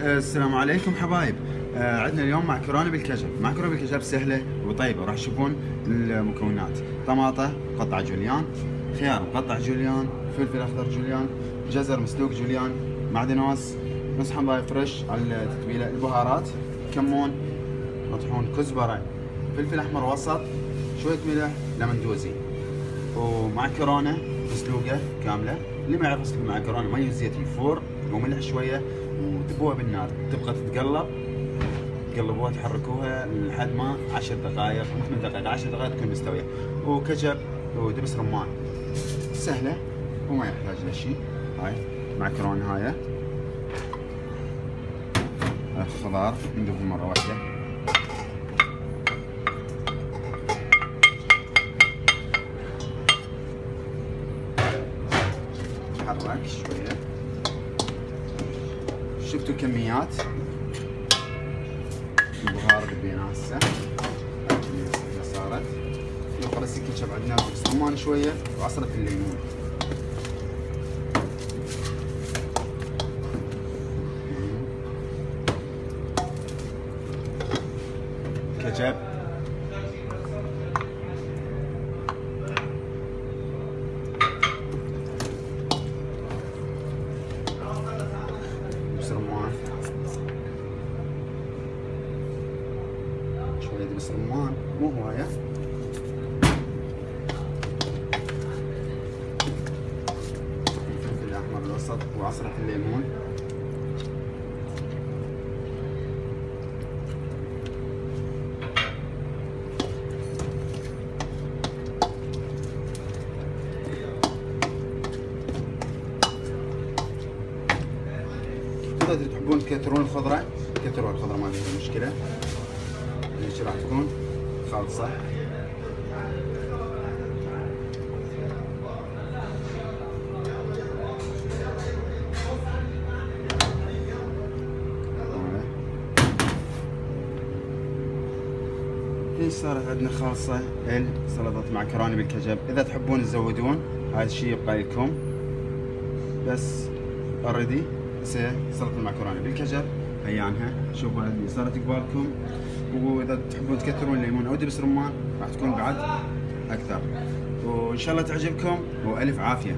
السلام عليكم حبايب. عندنا اليوم معكرونه بالكجب. معكرونه بالكجب سهله وطيبه. راح تشوفون المكونات: طماطه مقطع جوليان، خيار مقطع جوليان، فلفل اخضر جوليان، جزر مسلوق جوليان، معدنوس، نص حمراء فريش على التتبيله، البهارات كمون، مطحون، كزبره، فلفل احمر وسط، شويه ملح، لمن دوزي، ومعكرونه مسلوقه كامله. اللي ما يعرف يسلق المعكرونه مي وزيت يفور وملح شويه وتبوها بالنار، تبقى تتقلب، تقلبوها تحركوها لحد ما 10 دقائق، مو 8 دقائق، 10 دقائق تكون مستويه. وكجب ودبس رمان، سهله وما يحتاج لشيء. هاي معكرونه، هاي الخضار ندوبهم مره واحده. نحرك شويه. شفتوا كميات البهار اللي بينها هسه اللي صارت. يبقى بس الكاتشب عندنا دبس رمان شويه وعصره الليمون. كاتشب دبس رمان، شوية دبس رمان مو هواية، الفلفل الأحمر الوسط وعصرة الليمون. إذا تحبون تكثرون الخضرة كثروا الخضرة، ما فيها مشكلة. هيك راح تكون خالصة. هي صارت عندنا خالصة سلطة معكرونة بالكجب. إذا تحبون تزودون هذا الشيء يبقى لكم، بس اوريدي سلطة المعكرونة بالكجب هي عنها. شوفوا هذه صارت قبالكم. واذا تحبون تكثرون ليمون او دبس رمان راح تكون بعد اكثر. وان شاء الله تعجبكم، والف عافية.